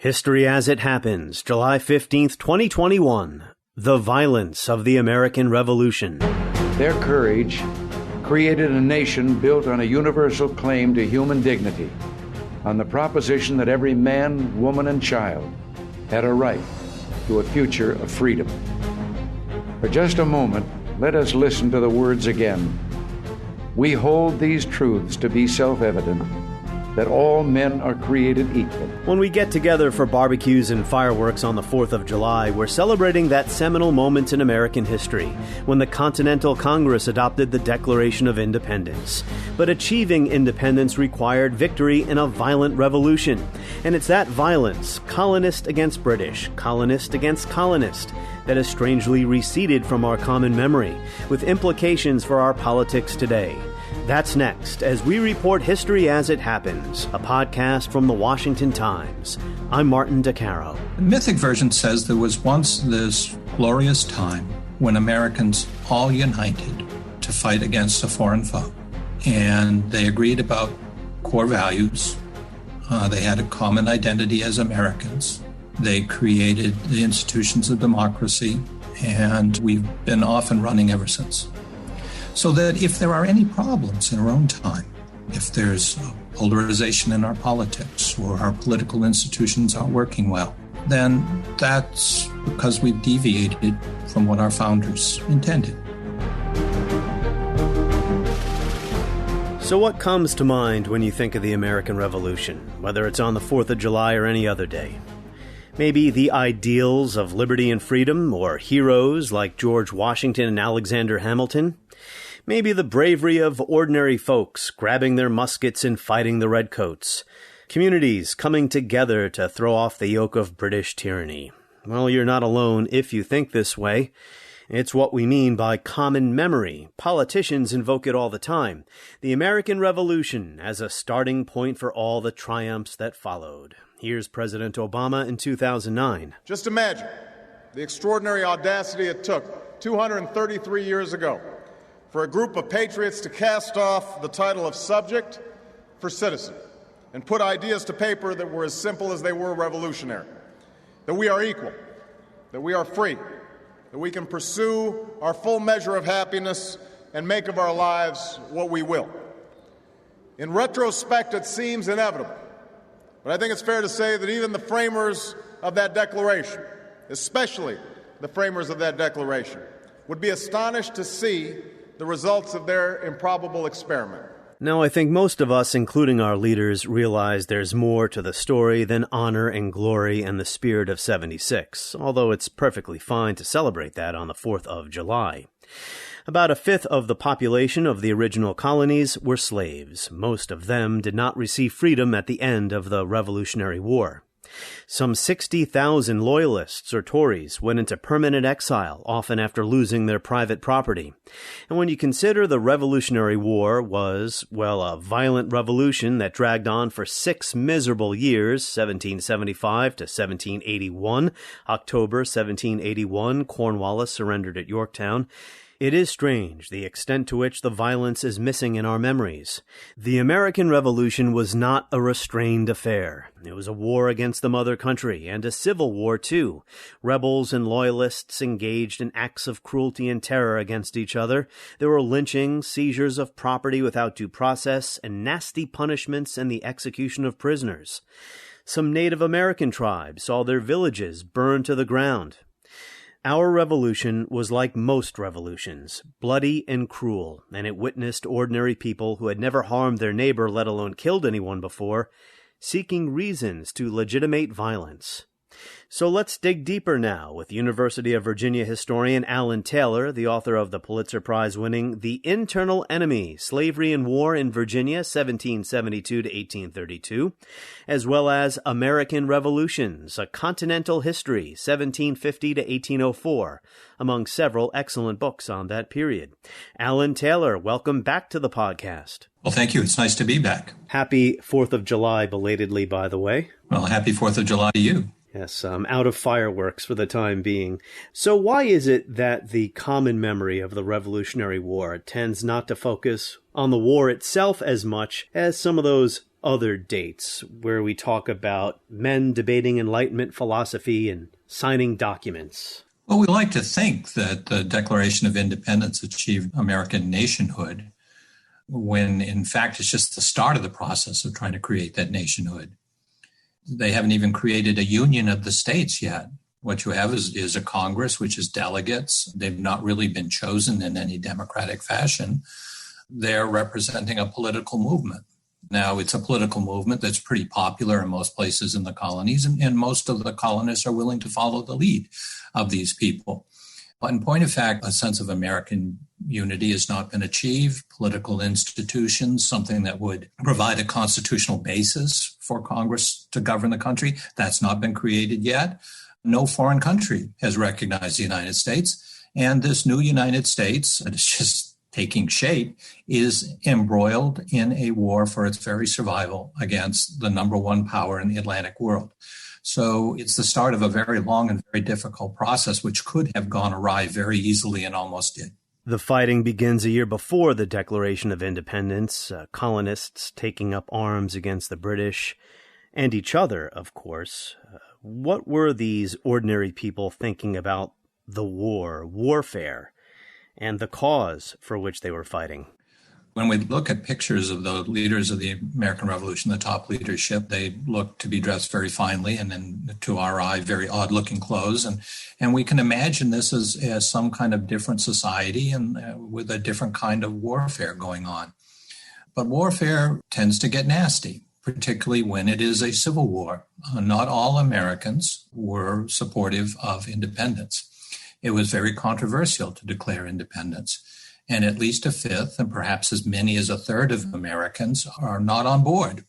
History as it happens, July 15th, 2021. The violence of the American Revolution. Their courage created a nation built on a universal claim to human dignity, on the proposition that every man, woman, and child had a right to a future of freedom. For just a moment, let us listen to the words again. We hold these truths to be self-evident, that all men are created equal. When we get together for barbecues and fireworks on the 4th of July, we're celebrating that seminal moment in American history, when the Continental Congress adopted the Declaration of Independence. But achieving independence required victory in a violent revolution. And it's that violence, colonist against British, colonist against colonist, that has strangely receded from our common memory, with implications for our politics today. That's next, as we report History as It Happens, a podcast from the Washington Times. I'm Martin DeCaro. The mythic version says there was once this glorious time when Americans all united to fight against a foreign foe. And they agreed about core values. They had a common identity as Americans. They created the institutions of democracy, and we've been off and running ever since. So that if there are any problems in our own time, if there's polarization in our politics or our political institutions aren't working well, then that's because we've deviated from what our founders intended. So what comes to mind when you think of the American Revolution, whether it's on the 4th of July or any other day? Maybe the ideals of liberty and freedom, or heroes like George Washington and Alexander Hamilton? Maybe the bravery of ordinary folks grabbing their muskets and fighting the redcoats. Communities coming together to throw off the yoke of British tyranny. Well, you're not alone if you think this way. It's what we mean by common memory. Politicians invoke it all the time. The American Revolution as a starting point for all the triumphs that followed. Here's President Obama in 2009. Just imagine the extraordinary audacity it took 233 years ago for a group of patriots to cast off the title of subject for citizen and put ideas to paper that were as simple as they were revolutionary. That we are equal, that we are free, that we can pursue our full measure of happiness and make of our lives what we will. In retrospect, it seems inevitable, but I think it's fair to say that even the framers of that declaration, especially the framers of that declaration, would be astonished to see the results of their improbable experiment. Now, I think most of us, including our leaders, realize there's more to the story than honor and glory and the spirit of 76, although it's perfectly fine to celebrate that on the 4th of July. About a fifth of the population of the original colonies were slaves. Most of them did not receive freedom at the end of the Revolutionary War. Some 60,000 Loyalists or Tories went into permanent exile, often after losing their private property. And when you consider the Revolutionary War was, well, a violent revolution that dragged on for 6 miserable years, 1775 to 1781, October 1781, Cornwallis surrendered at Yorktown, it is strange the extent to which the violence is missing in our memories. The American Revolution was not a restrained affair. It was a war against the mother country, and a civil war, too. Rebels and loyalists engaged in acts of cruelty and terror against each other. There were lynchings, seizures of property without due process, and nasty punishments and the execution of prisoners. Some Native American tribes saw their villages burned to the ground. Our revolution was like most revolutions, bloody and cruel, and it witnessed ordinary people who had never harmed their neighbor, let alone killed anyone before, seeking reasons to legitimate violence. So let's dig deeper now with University of Virginia historian Alan Taylor, the author of the Pulitzer Prize-winning The Internal Enemy, Slavery and War in Virginia, 1772 to 1832, as well as American Revolutions, A Continental History, 1750 to 1804, among several excellent books on that period. Alan Taylor, welcome back to the podcast. Well, thank you. It's nice to be back. Happy 4th of July, belatedly, by the way. Well, happy 4th of July to you. Yes, out of fireworks for the time being. So why is it that the common memory of the Revolutionary War tends not to focus on the war itself as much as some of those other dates where we talk about men debating Enlightenment philosophy and signing documents? Well, we like to think that the Declaration of Independence achieved American nationhood, when in fact it's just the start of the process of trying to create that nationhood. They haven't even created a union of the states yet. What you have is a Congress, which is delegates. They've not really been chosen in any democratic fashion. They're representing a political movement. Now, it's a political movement that's pretty popular in most places in the colonies, and most of the colonists are willing to follow the lead of these people. But in point of fact, a sense of American unity has not been achieved. Political institutions, something that would provide a constitutional basis for Congress to govern the country, that's not been created yet. No foreign country has recognized the United States. And this new United States, that is just taking shape, is embroiled in a war for its very survival against the number one power in the Atlantic world. So it's the start of a very long and very difficult process, which could have gone awry very easily and almost did. The fighting begins a year before the Declaration of Independence, colonists taking up arms against the British and each other, of course. What were these ordinary people thinking about the warfare, and the cause for which they were fighting? When we look at pictures of the leaders of the American Revolution, the top leadership, they look to be dressed very finely and then, to our eye, very odd-looking clothes. And we can imagine this as some kind of different society and with a different kind of warfare going on. But warfare tends to get nasty, particularly when it is a civil war. Not all Americans were supportive of independence. It was very controversial to declare independence. And at least a fifth, and perhaps as many as a third of Americans are not on board.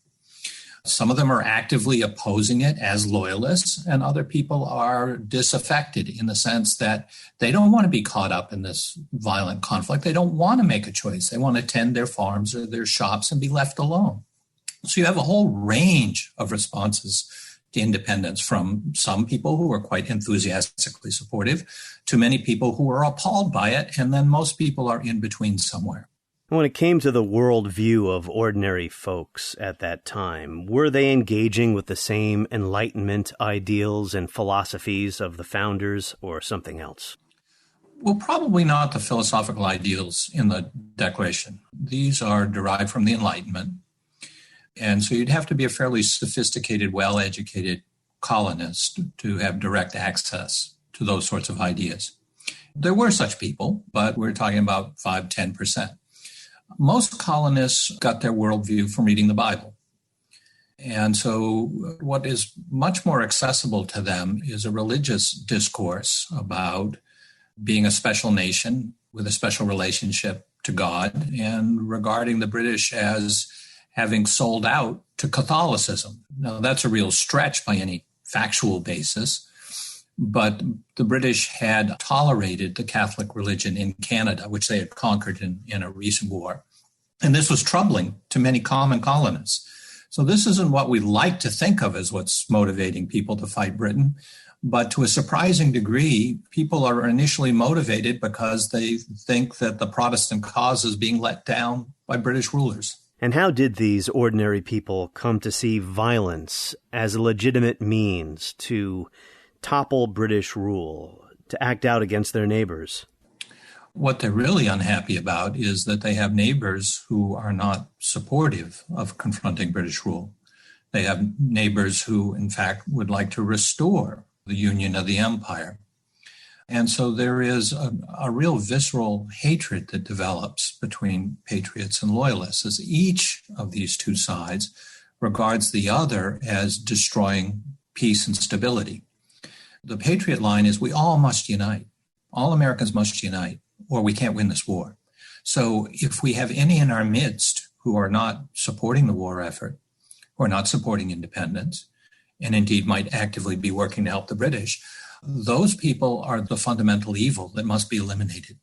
Some of them are actively opposing it as loyalists, and other people are disaffected in the sense that they don't want to be caught up in this violent conflict. They don't want to make a choice. They want to tend their farms or their shops and be left alone. So you have a whole range of responses to independence, from some people who are quite enthusiastically supportive to many people who are appalled by it, and then most people are in between somewhere. When it came to the worldview of ordinary folks at that time, were they engaging with the same Enlightenment ideals and philosophies of the founders, or something else? Well, probably not the philosophical ideals in the Declaration. These are derived from the Enlightenment. And so you'd have to be a fairly sophisticated, well-educated colonist to have direct access to those sorts of ideas. There were such people, but we're talking about 5-10%. Most colonists got their worldview from reading the Bible. And so what is much more accessible to them is a religious discourse about being a special nation with a special relationship to God and regarding the British as having sold out to Catholicism. Now, that's a real stretch by any factual basis, but the British had tolerated the Catholic religion in Canada, which they had conquered in a recent war. And this was troubling to many common colonists. So this isn't what we like to think of as what's motivating people to fight Britain, but to a surprising degree, people are initially motivated because they think that the Protestant cause is being let down by British rulers. And how did these ordinary people come to see violence as a legitimate means to topple British rule, to act out against their neighbors? What they're really unhappy about is that they have neighbors who are not supportive of confronting British rule. They have neighbors who, in fact, would like to restore the union of the empire. And so there is a real visceral hatred that develops between patriots and loyalists, as each of these two sides regards the other as destroying peace and stability. The Patriot line is we all must unite. All Americans must unite, or we can't win this war. So if we have any in our midst who are not supporting the war effort, who are not supporting independence, and indeed might actively be working to help the British, those people are the fundamental evil that must be eliminated.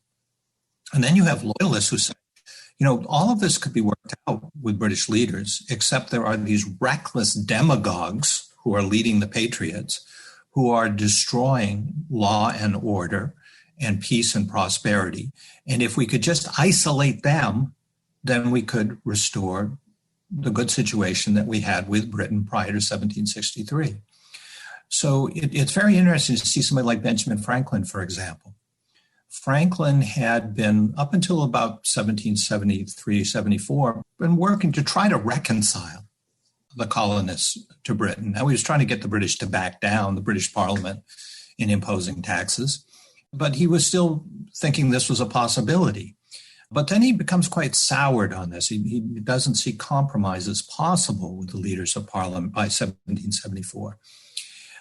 And then you have loyalists who say, all of this could be worked out with British leaders, except there are these reckless demagogues who are leading the patriots, who are destroying law and order and peace and prosperity. And if we could just isolate them, then we could restore the good situation that we had with Britain prior to 1763. So it's very interesting to see somebody like Benjamin Franklin, for example. Franklin had been, up until about 1773, 74, been working to try to reconcile the colonists to Britain. Now, he was trying to get the British to back down, the British Parliament, in imposing taxes. But he was still thinking this was a possibility. But then he becomes quite soured on this. He doesn't see compromise as possible with the leaders of Parliament by 1774.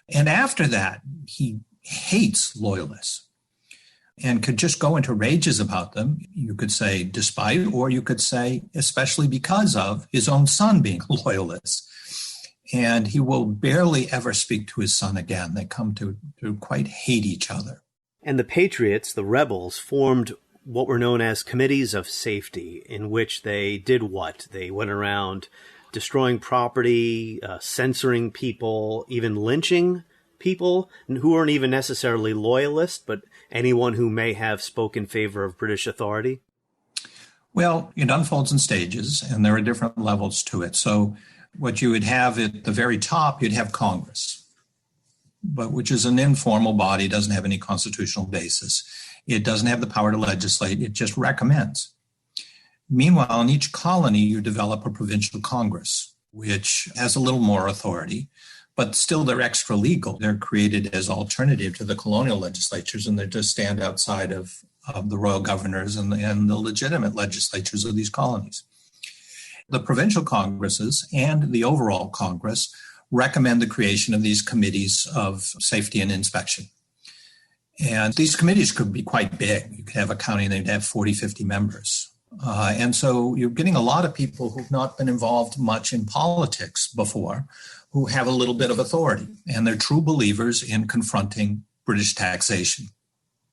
And after that, he hates Loyalists and could just go into rages about them. You could say despite, or you could say especially because of his own son being a Loyalist. And he will barely ever speak to his son again. They come to quite hate each other. And the Patriots, the rebels, formed what were known as committees of safety, in which they did what? They went around destroying property, censoring people, even lynching people who weren't even necessarily loyalists, but anyone who may have spoken in favor of British authority? Well, it unfolds in stages, and there are different levels to it. So what you would have at the very top, you'd have Congress, but which is an informal body, doesn't have any constitutional basis. It doesn't have the power to legislate. It just recommends. Meanwhile, in each colony, you develop a provincial Congress, which has a little more authority, but still they're extra legal. They're created as alternative to the colonial legislatures, and they just stand outside of the royal governors and the legitimate legislatures of these colonies. The provincial Congresses and the overall Congress recommend the creation of these committees of safety and inspection. And these committees could be quite big. You could have a county and they'd have 40, 50 members. And so you're getting a lot of people who've not been involved much in politics before, who have a little bit of authority, and they're true believers in confronting British taxation.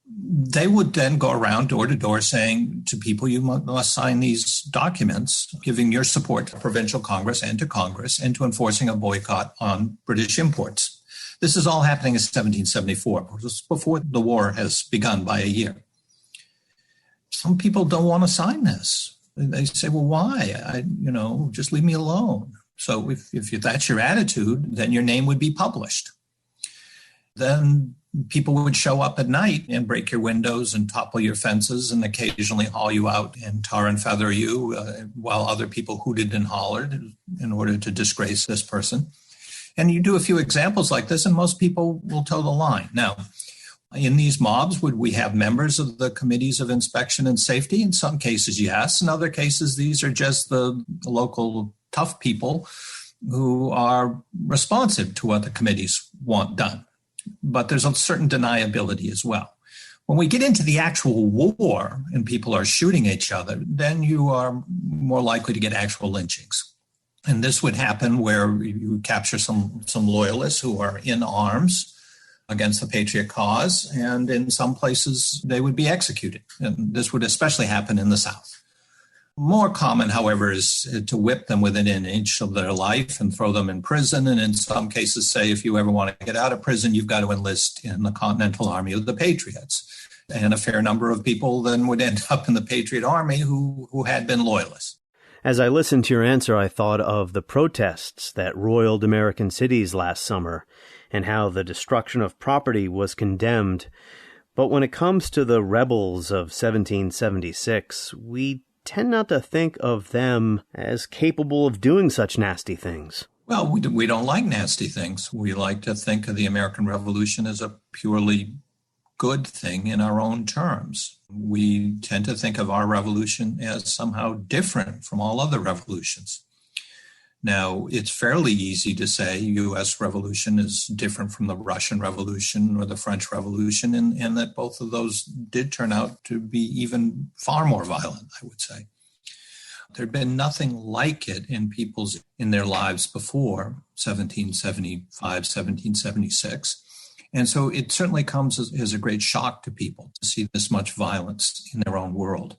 They would then go around door to door saying to people, you must sign these documents giving your support to provincial Congress and to enforcing a boycott on British imports. This is all happening in 1774, just before the war has begun by a year. Some people don't want to sign this. They say, well, why? Just leave me alone. So if that's your attitude, then your name would be published. Then people would show up at night and break your windows and topple your fences and occasionally haul you out and tar and feather you while other people hooted and hollered in order to disgrace this person. And you do a few examples like this, and most people will toe the line. Now, in these mobs, would we have members of the committees of inspection and safety? In some cases, yes. In other cases, these are just the local tough people who are responsive to what the committees want done. But there's a certain deniability as well. When we get into the actual war and people are shooting each other, then you are more likely to get actual lynchings. And this would happen where you capture some loyalists who are in arms against the Patriot cause, and in some places they would be executed. And this would especially happen in the South. More common, however, is to whip them within an inch of their life and throw them in prison. And in some cases say, if you ever want to get out of prison, you've got to enlist in the Continental Army of the Patriots. And a fair number of people then would end up in the Patriot Army who had been loyalists. As I listened to your answer, I thought of the protests that roiled American cities last summer and how the destruction of property was condemned. But when it comes to the rebels of 1776, we tend not to think of them as capable of doing such nasty things. Well, we don't like nasty things. We like to think of the American Revolution as a purely good thing in our own terms. We tend to think of our revolution as somehow different from all other revolutions. Now, it's fairly easy to say U.S. revolution is different from the Russian Revolution or the French Revolution, and that both of those did turn out to be even far more violent, I would say. There'd been nothing like it in their lives before 1775, 1776. And so it certainly comes as a great shock to people to see this much violence in their own world,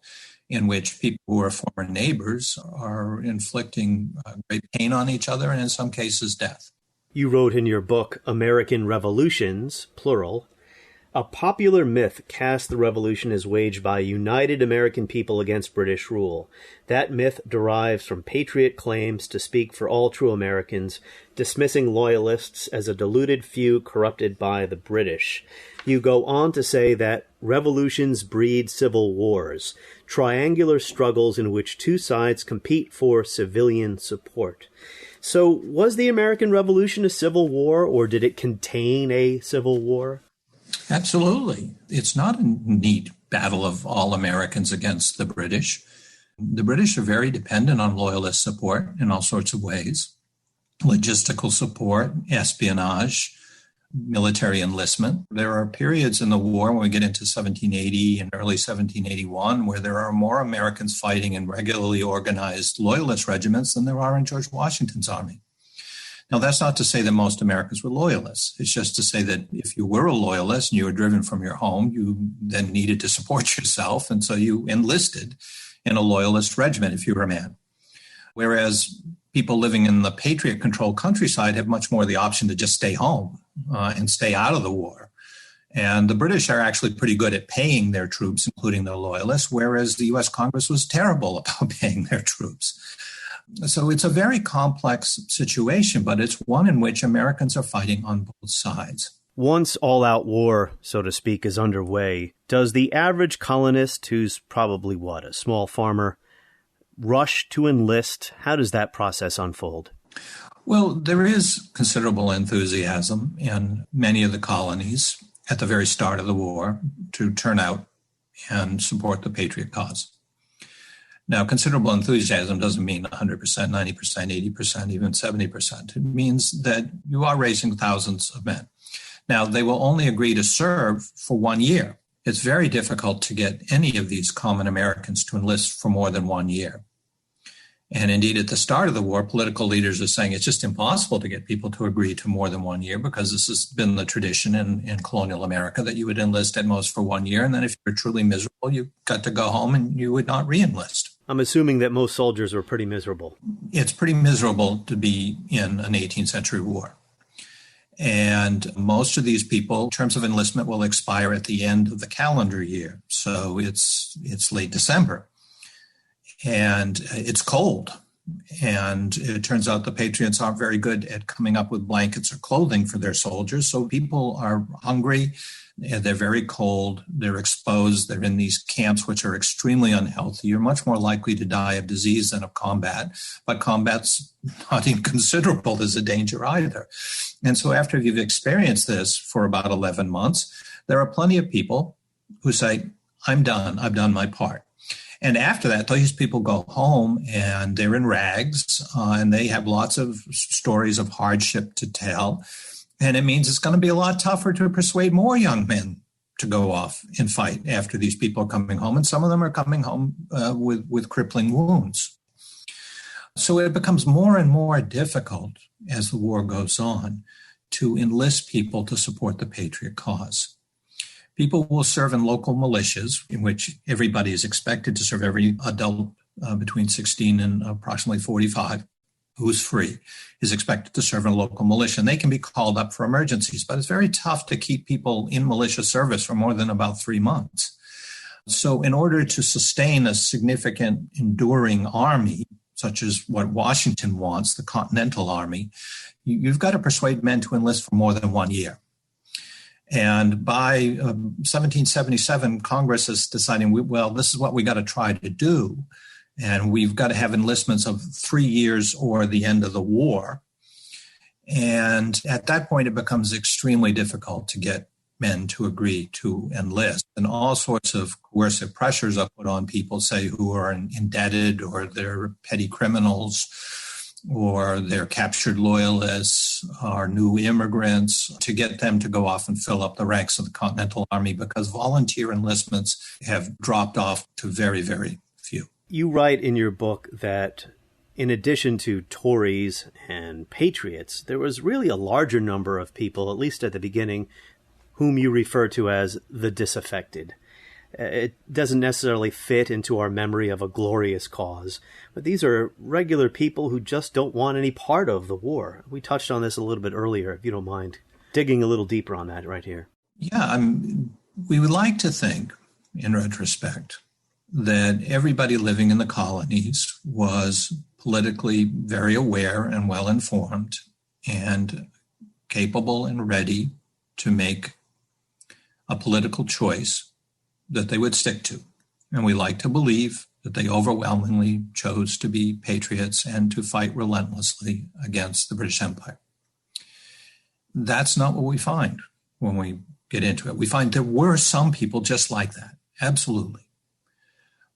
in which people who are former neighbors are inflicting great pain on each other and in some cases death. You wrote in your book, American Revolutions, plural, A popular myth casts the revolution as waged by united American people against British rule. That myth derives from patriot claims to speak for all true Americans, dismissing Loyalists as a deluded few corrupted by the British. You go on to say that revolutions breed civil wars, triangular struggles in which two sides compete for civilian support. So, was the American Revolution a civil war, or did it contain a civil war? Absolutely. It's not a neat battle of all Americans against the British. The British are very dependent on Loyalist support in all sorts of ways. Logistical support, espionage, military enlistment. There are periods in the war when we get into 1780 and early 1781 where there are more Americans fighting in regularly organized Loyalist regiments than there are in George Washington's army. Now, that's not to say that most Americans were Loyalists. It's just to say that if you were a Loyalist and you were driven from your home, you then needed to support yourself, and so you enlisted in a Loyalist regiment if you were a man. Whereas people living in the Patriot-controlled countryside have much more the option to just stay home and stay out of the war. And the British are actually pretty good at paying their troops, including their Loyalists, whereas the U.S. Congress was terrible about paying their troops. So it's a very complex situation, but it's one in which Americans are fighting on both sides. Once all-out war, so to speak, is underway, does the average colonist, who's probably, a small farmer, rush to enlist? How does that process unfold? Well, there is considerable enthusiasm in many of the colonies at the very start of the war to turn out and support the Patriot cause. Now, considerable enthusiasm doesn't mean 100%, 90%, 80%, even 70%. It means that you are raising thousands of men. Now, they will only agree to serve for 1 year. It's very difficult to get any of these common Americans to enlist for more than 1 year. And indeed, at the start of the war, political leaders are saying it's just impossible to get people to agree to more than 1 year because this has been the tradition in colonial America that you would enlist at most for 1 year. And then if you were truly miserable, you got to go home and you would not re-enlist. I'm assuming that most soldiers were pretty miserable. It's pretty miserable to be in an 18th century war. And most of these people, terms of enlistment will expire at the end of the calendar year. So it's late December. And it's cold. And it turns out the Patriots aren't very good at coming up with blankets or clothing for their soldiers. So people are hungry. They're very cold. They're exposed. They're in these camps, which are extremely unhealthy. You're much more likely to die of disease than of combat. But combat's not inconsiderable as a danger either. And so after you've experienced this for about 11 months, there are plenty of people who say, I'm done. I've done my part. And after that, these people go home and they're in rags and they have lots of stories of hardship to tell. And it means it's going to be a lot tougher to persuade more young men to go off and fight after these people are coming home. And some of them are coming home with crippling wounds. So it becomes more and more difficult as the war goes on to enlist people to support the Patriot cause. People will serve in local militias in which everybody is expected to serve. Every adult between 16 and approximately 45 who's free is expected to serve in a local militia. And they can be called up for emergencies, but it's very tough to keep people in militia service for more than about 3 months. So in order to sustain a significant enduring army, such as what Washington wants, the Continental Army, you've got to persuade men to enlist for more than 1 year. And by 1777, Congress is deciding, well, this is what we got to try to do. And we've got to have enlistments of 3 years or the end of the war. And at that point, it becomes extremely difficult to get men to agree to enlist. And all sorts of coercive pressures are put on people, say, who are indebted or they're petty criminals or they're captured loyalists or new immigrants, to get them to go off and fill up the ranks of the Continental Army because volunteer enlistments have dropped off to very, very few. You write in your book that in addition to Tories and Patriots, there was really a larger number of people, at least at the beginning, whom you refer to as the disaffected. It doesn't necessarily fit into our memory of a glorious cause, but these are regular people who just don't want any part of the war. We touched on this a little bit earlier, if you don't mind digging a little deeper on that right here. Yeah, we would like to think, in retrospect, that everybody living in the colonies was politically very aware and well-informed and capable and ready to make a political choice that they would stick to. And we like to believe that they overwhelmingly chose to be patriots and to fight relentlessly against the British Empire. That's not what we find when we get into it. We find there were some people just like that, absolutely.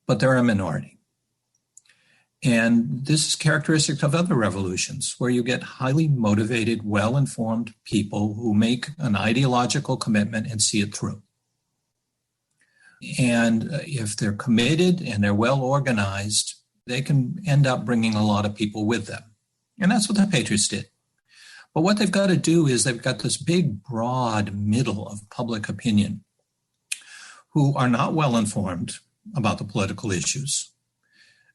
But they're a minority. And this is characteristic of other revolutions, where you get highly motivated, well-informed people who make an ideological commitment and see it through. And if they're committed and they're well-organized, they can end up bringing a lot of people with them. And that's what the Patriots did. But what they've got to do is they've got this big, broad middle of public opinion who are not well-informed about the political issues.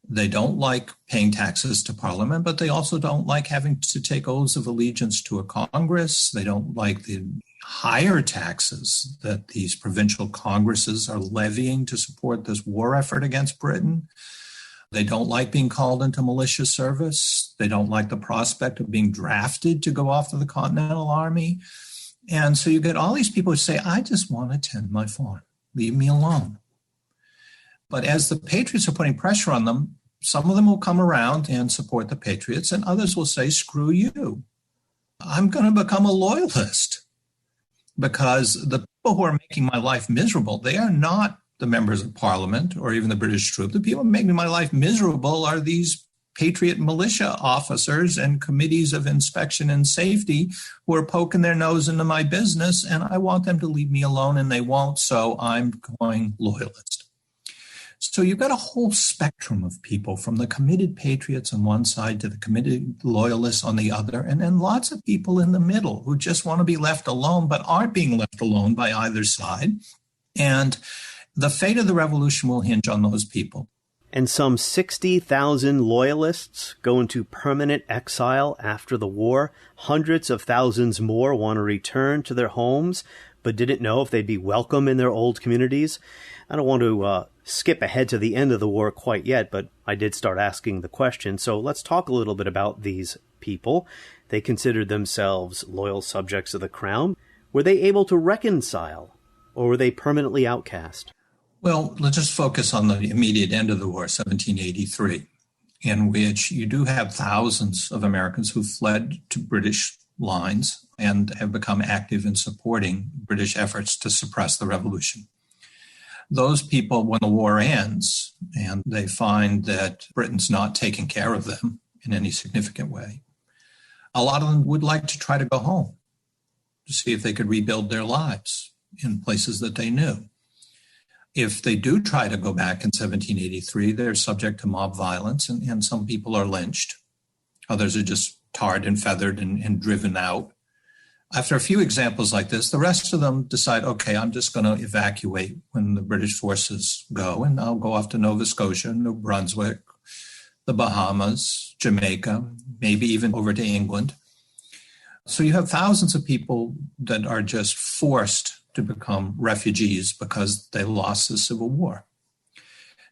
They don't like paying taxes to Parliament, but they also don't like having to take oaths of allegiance to a Congress. They don't like the higher taxes that these provincial Congresses are levying to support this war effort against Britain. They don't like being called into militia service. They don't like the prospect of being drafted to go off to the Continental Army. And so you get all these people who say, I just want to tend my farm. Leave me alone. But as the Patriots are putting pressure on them, some of them will come around and support the Patriots, and others will say, screw you. I'm going to become a loyalist, because the people who are making my life miserable, they are not the members of Parliament or even the British troop. The people making my life miserable are these Patriot militia officers and committees of inspection and safety who are poking their nose into my business, and I want them to leave me alone, and they won't, so I'm going loyalist. So you've got a whole spectrum of people, from the committed patriots on one side to the committed loyalists on the other, and then lots of people in the middle who just want to be left alone but aren't being left alone by either side. And the fate of the revolution will hinge on those people. And some 60,000 loyalists go into permanent exile after the war. Hundreds of thousands more want to return to their homes, but didn't know if they'd be welcome in their old communities. I don't want to skip ahead to the end of the war quite yet, but I did start asking the question. So let's talk a little bit about these people. They considered themselves loyal subjects of the crown. Were they able to reconcile, or were they permanently outcast? Well, let's just focus on the immediate end of the war, 1783, in which you do have thousands of Americans who fled to British lines and have become active in supporting British efforts to suppress the revolution. Those people, when the war ends and they find that Britain's not taking care of them in any significant way, a lot of them would like to try to go home to see if they could rebuild their lives in places that they knew. If they do try to go back in 1783, they're subject to mob violence, and some people are lynched. Others are just tarred and feathered and driven out. After a few examples like this, the rest of them decide, okay, I'm just going to evacuate when the British forces go, and I'll go off to Nova Scotia, New Brunswick, the Bahamas, Jamaica, maybe even over to England. So you have thousands of people that are just forced to become refugees because they lost the Civil War.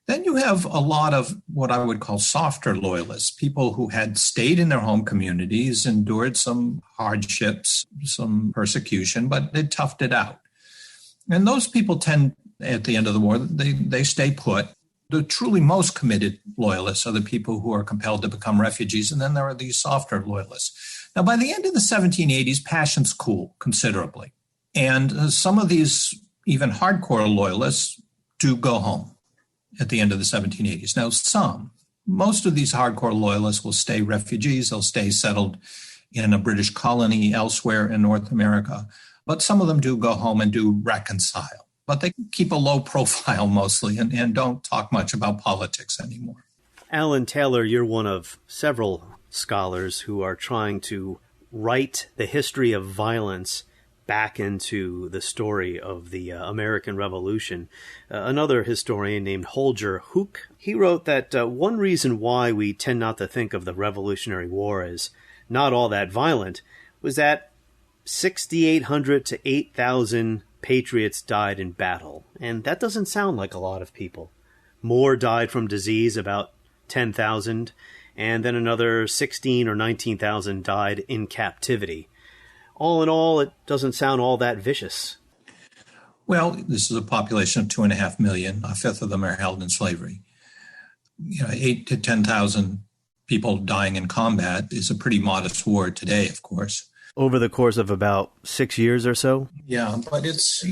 Then you have a lot of what I would call softer loyalists, people who had stayed in their home communities, endured some hardships, some persecution, but they toughed it out. And those people tend, at the end of the war, they stay put. The truly most committed loyalists are the people who are compelled to become refugees, and then there are these softer loyalists. Now, by the end of the 1780s, passions cool considerably. And some of these even hardcore loyalists do go home at the end of the 1780s. Now, most of these hardcore loyalists will stay refugees. They'll stay settled in a British colony elsewhere in North America. But some of them do go home and do reconcile. But they keep a low profile mostly and don't talk much about politics anymore. Alan Taylor, you're one of several scholars who are trying to write the history of violence back into the story of the American Revolution. Another historian named Holger Huck, he wrote that one reason why we tend not to think of the Revolutionary War as not all that violent was that 6,800 to 8,000 patriots died in battle, and that doesn't sound like a lot of people. More died from disease, about 10,000, and then another 16 or 19,000 died in captivity. All in all, it doesn't sound all that vicious. Well, this is a population of 2.5 million. A fifth of them are held in slavery. 8 to 10,000 people dying in combat is a pretty modest war today, of course. Over the course of about 6 years or so? Yeah, but it's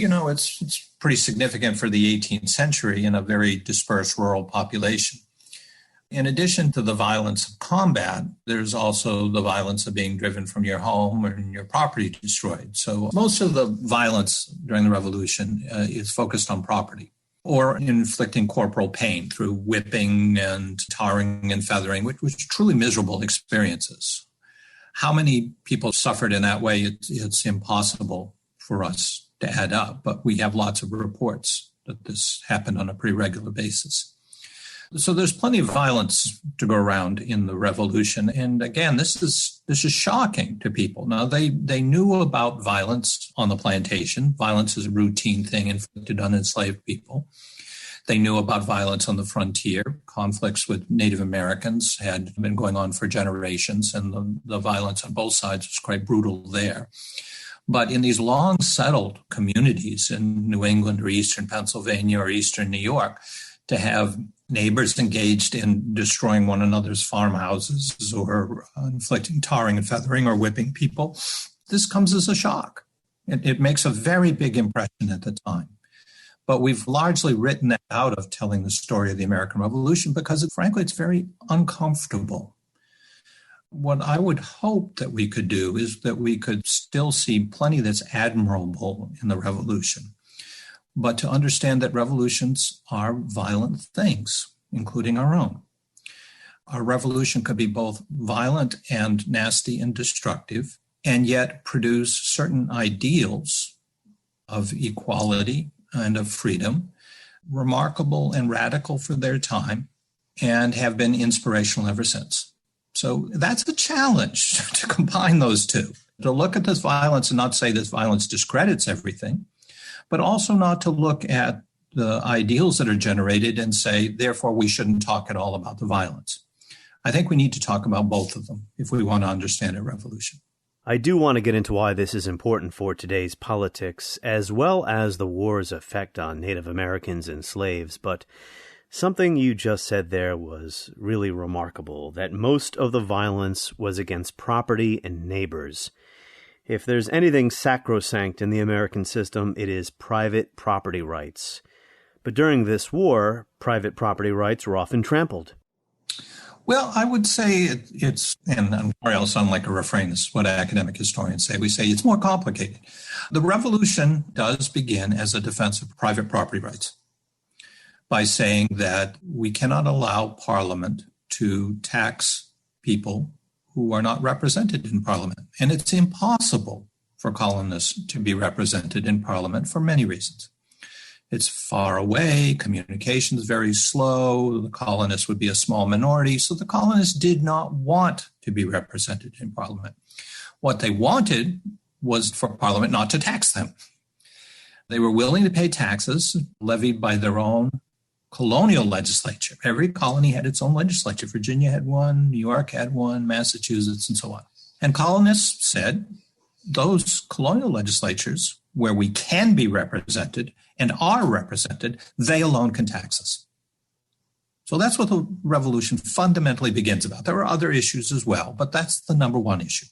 pretty significant for the 18th century in a very dispersed rural population. In addition to the violence of combat, there's also the violence of being driven from your home and your property destroyed. So most of the violence during the Revolution is focused on property or inflicting corporal pain through whipping and tarring and feathering, which was truly miserable experiences. How many people suffered in that way, it's impossible for us to add up, but we have lots of reports that this happened on a pretty regular basis. So there's plenty of violence to go around in the Revolution. And again, this is shocking to people. Now, they knew about violence on the plantation. Violence is a routine thing inflicted on enslaved people. They knew about violence on the frontier. Conflicts with Native Americans had been going on for generations, and the violence on both sides was quite brutal there. But in these long settled communities in New England or eastern Pennsylvania or eastern New York, to have neighbors engaged in destroying one another's farmhouses or inflicting tarring and feathering or whipping people, this comes as a shock. It makes a very big impression at the time. But we've largely written that out of telling the story of the American Revolution because, frankly, it's very uncomfortable. What I would hope that we could do is that we could still see plenty that's admirable in the Revolution, but to understand that revolutions are violent things, including our own. Our revolution could be both violent and nasty and destructive, and yet produce certain ideals of equality and of freedom, remarkable and radical for their time, and have been inspirational ever since. So that's a challenge to combine those two, to look at this violence and not say this violence discredits everything, but also not to look at the ideals that are generated and say, therefore, we shouldn't talk at all about the violence. I think we need to talk about both of them if we want to understand a revolution. I do want to get into why this is important for today's politics, as well as the war's effect on Native Americans and slaves, but something you just said there was really remarkable, that most of the violence was against property and neighbors. If there's anything sacrosanct in the American system, it is private property rights. But during this war, private property rights were often trampled. Well, I would say it's, and I'm sorry, I'll sound like a refrain, this is what academic historians say, we say it's more complicated. The revolution does begin as a defense of private property rights by saying that we cannot allow Parliament to tax people who are not represented in Parliament. And it's impossible for colonists to be represented in Parliament for many reasons. It's far away, communication is very slow, the colonists would be a small minority, so the colonists did not want to be represented in Parliament. What they wanted was for Parliament not to tax them. They were willing to pay taxes levied by their own colonial legislature. Every colony had its own legislature. Virginia had one, New York had one, Massachusetts, and so on. And colonists said, those colonial legislatures, where we can be represented and are represented, they alone can tax us. So that's what the revolution fundamentally begins about. There are other issues as well, but that's the number one issue.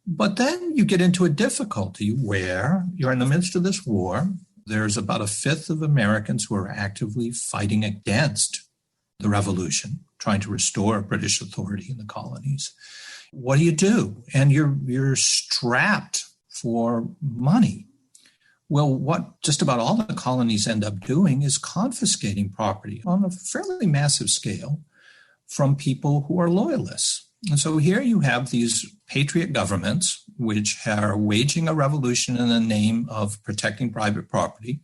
But then you get into a difficulty where you're in the midst of this war. There's about a fifth of Americans who are actively fighting against the revolution, trying to restore British authority in the colonies. What do? And you're strapped for money. Well, what just about all the colonies end up doing is confiscating property on a fairly massive scale from people who are loyalists. And so here you have these patriot governments, which are waging a revolution in the name of protecting private property,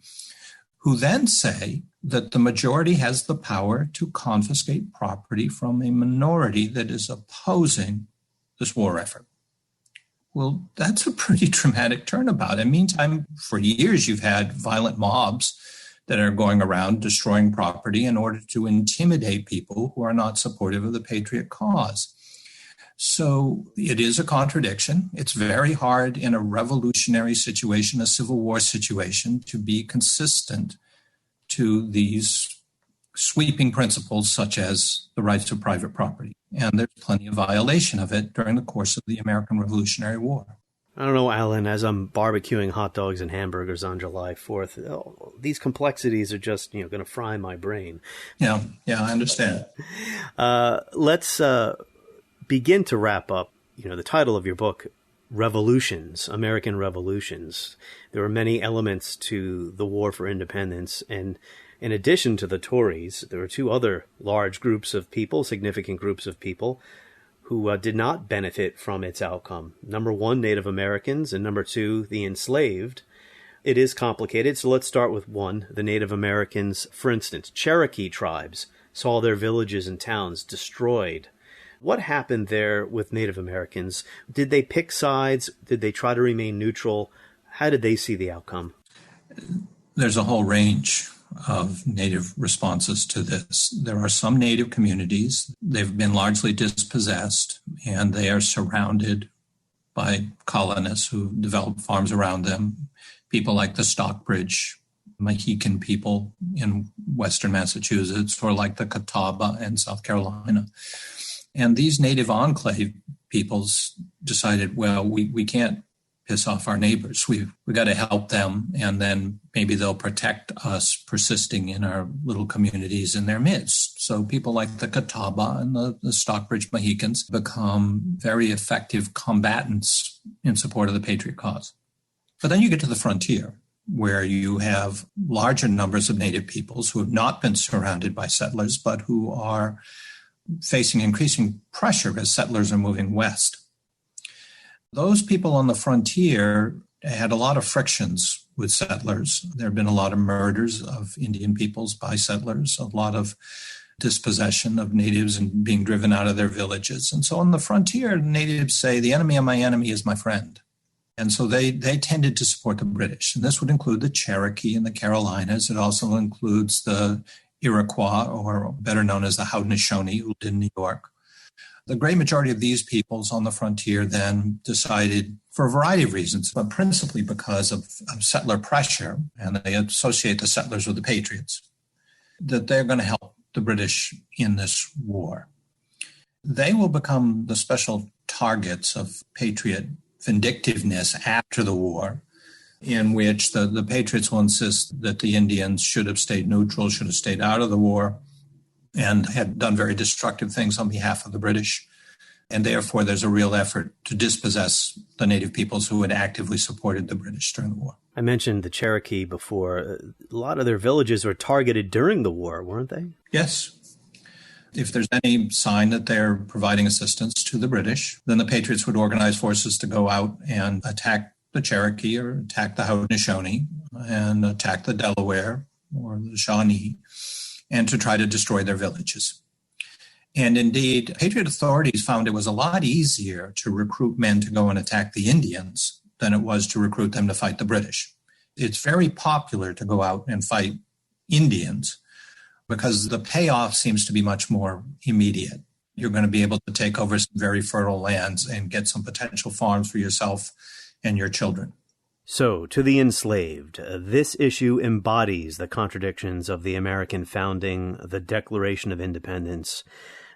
who then say that the majority has the power to confiscate property from a minority that is opposing this war effort. Well, that's a pretty dramatic turnabout. In the meantime, for years, you've had violent mobs that are going around destroying property in order to intimidate people who are not supportive of the patriot cause. So it is a contradiction. It's very hard in a revolutionary situation, a civil war situation, to be consistent to these sweeping principles such as the rights of private property. And there's plenty of violation of it during the course of the American Revolutionary War. I don't know, Alan, as I'm barbecuing hot dogs and hamburgers on July 4th, these complexities are just, going to fry my brain. Yeah, I understand. Let's begin to wrap up, the title of your book, Revolutions, American Revolutions. There are many elements to the War for Independence, and in addition to the Tories, there were two other large groups of people, significant groups of people, who did not benefit from its outcome. Number one, Native Americans, and number two, the enslaved. It is complicated, so let's start with one, the Native Americans. For instance, Cherokee tribes saw their villages and towns destroyed. What happened there with Native Americans? Did they pick sides? Did they try to remain neutral? How did they see the outcome? There's a whole range of Native responses to this. There are some Native communities, they've been largely dispossessed, and they are surrounded by colonists who developed farms around them. People like the Stockbridge Mohican people in western Massachusetts, or like the Catawba in South Carolina. And these Native enclave peoples decided, well, we can't piss off our neighbors. We got to help them, and then maybe they'll protect us persisting in our little communities in their midst. So people like the Catawba and the Stockbridge Mohicans become very effective combatants in support of the patriot cause. But then you get to the frontier, where you have larger numbers of Native peoples who have not been surrounded by settlers, but who are facing increasing pressure as settlers are moving west. Those people on the frontier had a lot of frictions with settlers. There have been a lot of murders of Indian peoples by settlers, a lot of dispossession of natives and being driven out of their villages. And so on the frontier, natives say, the enemy of my enemy is my friend. And so they tended to support the British. And this would include the Cherokee and the Carolinas. It also includes the Iroquois, or better known as the Haudenosaunee, who lived in New York. The great majority of these peoples on the frontier then decided, for a variety of reasons, but principally because of settler pressure, and they associate the settlers with the patriots, that they're going to help the British in this war. They will become the special targets of patriot vindictiveness after the war, in which the patriots will insist that the Indians should have stayed neutral, should have stayed out of the war, and had done very destructive things on behalf of the British. And therefore, there's a real effort to dispossess the Native peoples who had actively supported the British during the war. I mentioned the Cherokee before. A lot of their villages were targeted during the war, weren't they? Yes. If there's any sign that they're providing assistance to the British, then the Patriots would organize forces to go out and attack the Cherokee or attack the Haudenosaunee and attack the Delaware or the Shawnee, and to try to destroy their villages. And indeed, Patriot authorities found it was a lot easier to recruit men to go and attack the Indians than it was to recruit them to fight the British. It's very popular to go out and fight Indians because the payoff seems to be much more immediate. You're going to be able to take over some very fertile lands and get some potential farms for yourself and your children. So, to the enslaved, this issue embodies the contradictions of the American founding, the Declaration of Independence,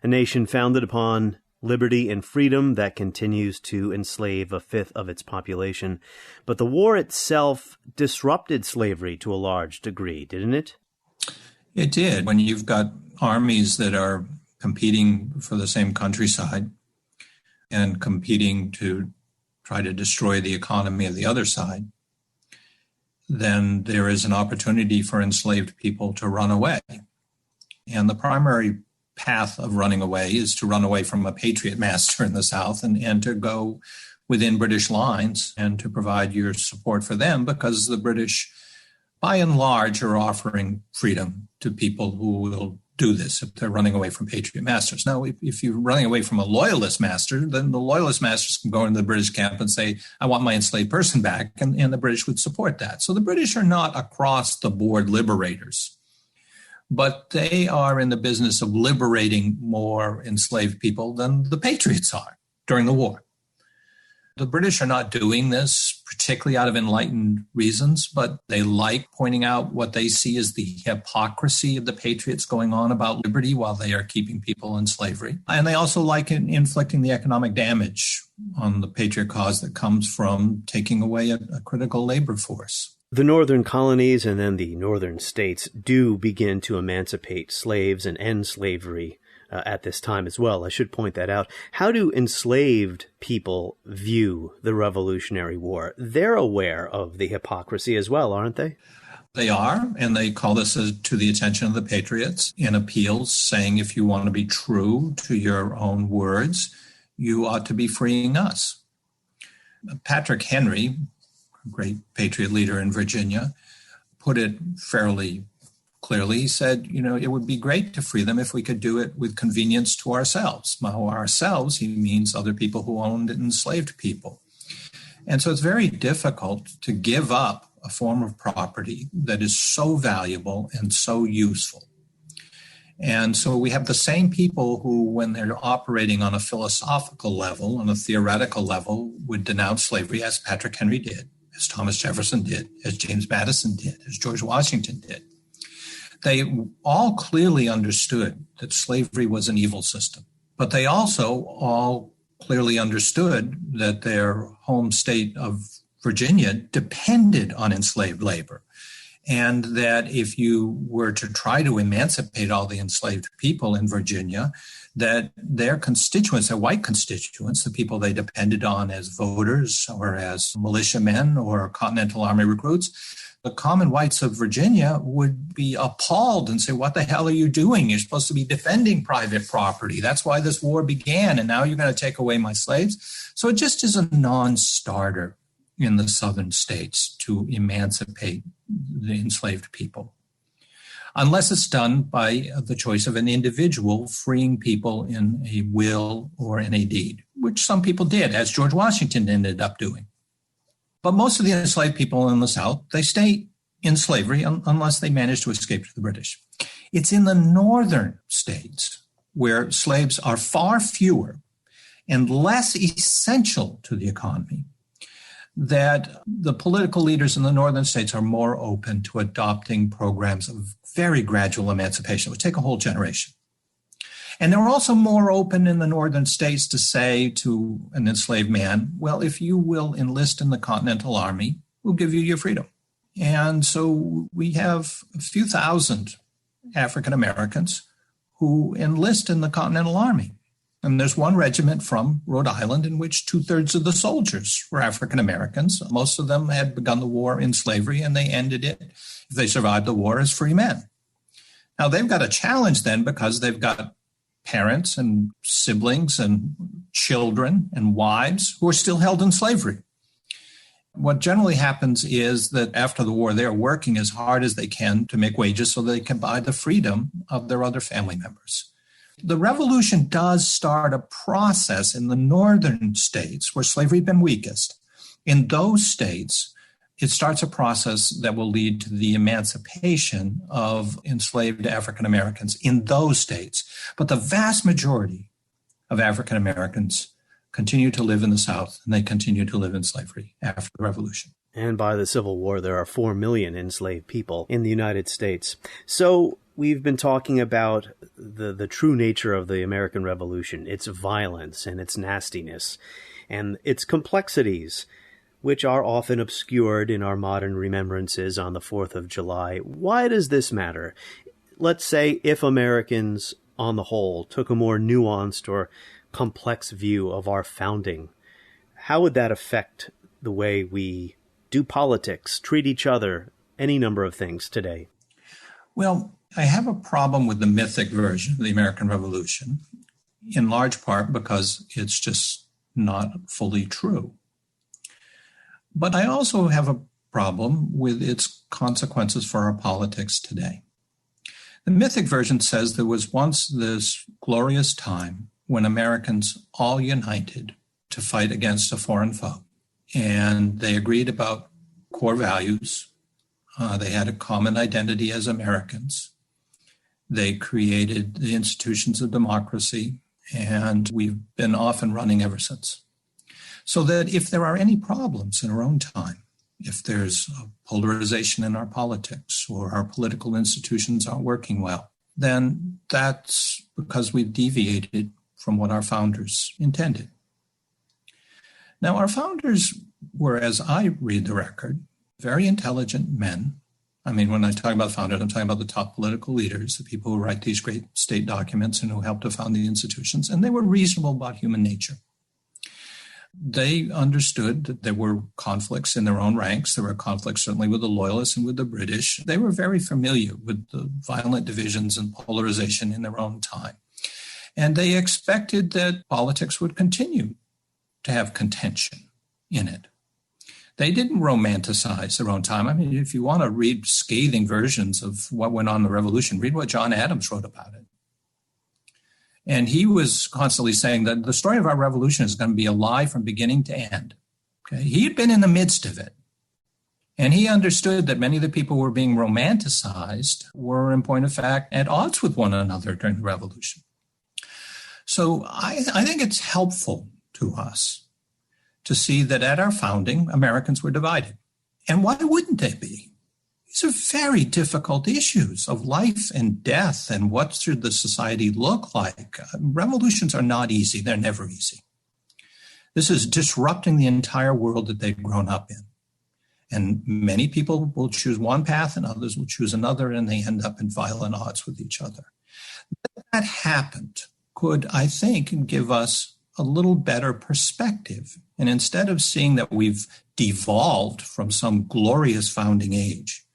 a nation founded upon liberty and freedom that continues to enslave a fifth of its population. But the war itself disrupted slavery to a large degree, didn't it? It did. When you've got armies that are competing for the same countryside and competing to try to destroy the economy of the other side, then there is an opportunity for enslaved people to run away. And the primary path of running away is to run away from a patriot master in the South and to go within British lines and to provide your support for them, because the British, by and large, are offering freedom to people who will do this if they're running away from patriot masters. Now, if you're running away from a loyalist master, then the loyalist masters can go into the British camp and say, I want my enslaved person back, and the British would support that. So the British are not across-the-board liberators, but they are in the business of liberating more enslaved people than the patriots are during the war. The British are not doing this particularly out of enlightened reasons, but they like pointing out what they see as the hypocrisy of the patriots going on about liberty while they are keeping people in slavery. And they also like inflicting the economic damage on the patriot cause that comes from taking away a critical labor force. The northern colonies and then the northern states do begin to emancipate slaves and end slavery at this time as well. I should point that out. How do enslaved people view the Revolutionary War? They're aware of the hypocrisy as well, aren't they? They are, and they call this to the attention of the patriots in appeals, saying if you want to be true to your own words, you ought to be freeing us. Patrick Henry, a great patriot leader in Virginia, put it fairly clearly. He said, it would be great to free them if we could do it with convenience to ourselves. By ourselves, he means other people who owned enslaved people. And so it's very difficult to give up a form of property that is so valuable and so useful. And so we have the same people who, when they're operating on a philosophical level, on a theoretical level, would denounce slavery, as Patrick Henry did, as Thomas Jefferson did, as James Madison did, as George Washington did. They all clearly understood that slavery was an evil system, but they also all clearly understood that their home state of Virginia depended on enslaved labor, and that if you were to try to emancipate all the enslaved people in Virginia, that their constituents, their white constituents, the people they depended on as voters or as militiamen or Continental Army recruits, the common whites of Virginia would be appalled and say, what the hell are you doing? You're supposed to be defending private property. That's why this war began, and now you're going to take away my slaves. So it just is a non-starter in the southern states to emancipate the enslaved people, unless it's done by the choice of an individual freeing people in a will or in a deed, which some people did, as George Washington ended up doing. But most of the enslaved people in the South, they stay in slavery unless they manage to escape to the British. It's in the northern states where slaves are far fewer and less essential to the economy that the political leaders in the northern states are more open to adopting programs of very gradual emancipation. It would take a whole generation. And they're also more open in the northern states to say to an enslaved man, well, if you will enlist in the Continental Army, we'll give you your freedom. And so we have a few thousand African Americans who enlist in the Continental Army. And there's one regiment from Rhode Island in which 2/3 of the soldiers were African Americans. Most of them had begun the war in slavery, and they ended it, if they survived the war, as free men. Now, they've got a challenge then because they've got parents and siblings and children and wives who are still held in slavery. What generally happens is that after the war, they're working as hard as they can to make wages so they can buy the freedom of their other family members. The revolution does start a process in the northern states where slavery had been weakest. In those states, it starts a process that will lead to the emancipation of enslaved African Americans in those states. But the vast majority of African Americans continue to live in the South, and they continue to live in slavery after the Revolution. And by the Civil War, there are 4 million enslaved people in the United States. So we've been talking about the true nature of the American Revolution, its violence and its nastiness, and its complexities, which are often obscured in our modern remembrances on the 4th of July. Why does this matter? Let's say if Americans, on the whole, took a more nuanced or complex view of our founding, how would that affect the way we do politics, treat each other, any number of things today? Well, I have a problem with the mythic version of the American Revolution, in large part because it's just not fully true. But I also have a problem with its consequences for our politics today. The mythic version says there was once this glorious time when Americans all united to fight against a foreign foe. And they agreed about core values. They had a common identity as Americans. They created the institutions of democracy, and we've been off and running ever since. So that if there are any problems in our own time, if there's a polarization in our politics or our political institutions aren't working well, then that's because we've deviated from what our founders intended. Now, our founders were, as I read the record, very intelligent men. I mean, when I talk about founders, I'm talking about the top political leaders, the people who write these great state documents and who helped to found the institutions, and they were reasonable about human nature. They understood that there were conflicts in their own ranks. There were conflicts certainly with the Loyalists and with the British. They were very familiar with the violent divisions and polarization in their own time. And they expected that politics would continue to have contention in it. They didn't romanticize their own time. I mean, if you want to read scathing versions of what went on in the revolution, read what John Adams wrote about it. And he was constantly saying that the story of our revolution is going to be a lie from beginning to end. Okay? He had been in the midst of it. And he understood that many of the people who were being romanticized were, in point of fact, at odds with one another during the revolution. So I think it's helpful to us to see that at our founding, Americans were divided. And why wouldn't they be? These are very difficult issues of life and death and what should the society look like. Revolutions are not easy. They're never easy. This is disrupting the entire world that they've grown up in. And many people will choose one path and others will choose another, and they end up in violent odds with each other. That happened could, I think, give us a little better perspective. And instead of seeing that we've devolved from some glorious founding age,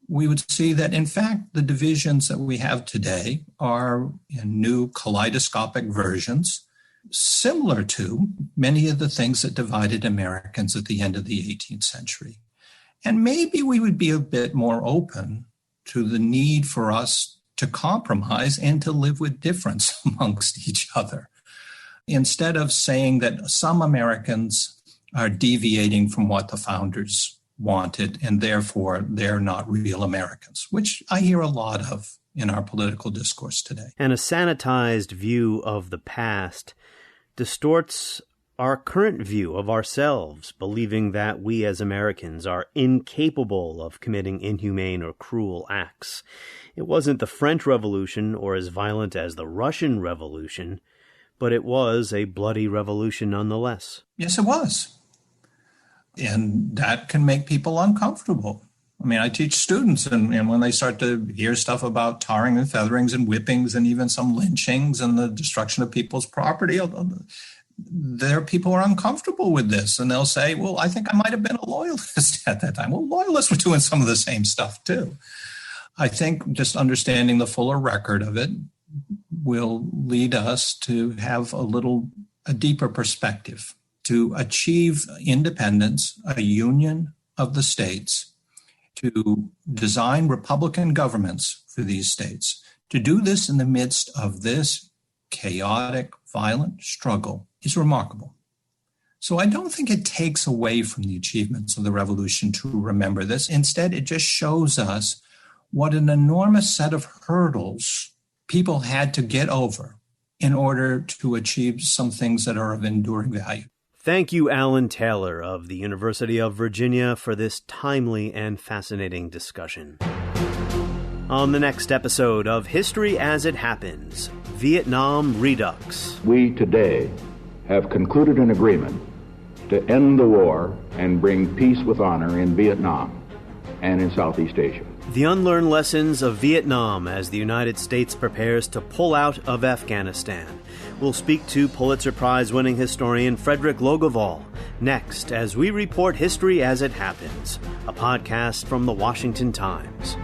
we would see that, in fact, the divisions that we have today are in new kaleidoscopic versions, similar to many of the things that divided Americans at the end of the 18th century. And maybe we would be a bit more open to the need for us to compromise and to live with difference amongst each other, instead of saying that some Americans are deviating from what the founders wanted, and therefore they're not real Americans, which I hear a lot of in our political discourse today. And a sanitized view of the past distorts our current view of ourselves, believing that we as Americans are incapable of committing inhumane or cruel acts. It wasn't the French Revolution or as violent as the Russian Revolution, but it was a bloody revolution nonetheless. Yes, it was. And that can make people uncomfortable. I mean, I teach students, and when they start to hear stuff about tarring and featherings and whippings and even some lynchings and the destruction of people's property, there people are uncomfortable with this. And they'll say, well, I think I might have been a loyalist at that time. Well, loyalists were doing some of the same stuff too. I think just understanding the fuller record of it will lead us to have a deeper perspective, to achieve independence, a union of the states, to design Republican governments for these states. To do this in the midst of this chaotic, violent struggle is remarkable. So I don't think it takes away from the achievements of the revolution to remember this. Instead, it just shows us what an enormous set of hurdles people had to get over in order to achieve some things that are of enduring value. Thank you, Alan Taylor of the University of Virginia, for this timely and fascinating discussion. On the next episode of History as It Happens, Vietnam Redux. We today have concluded an agreement to end the war and bring peace with honor in Vietnam and in Southeast Asia. The unlearned lessons of Vietnam as the United States prepares to pull out of Afghanistan. We'll speak to Pulitzer Prize-winning historian Frederick Logevall next as we report History as It Happens, a podcast from the Washington Times.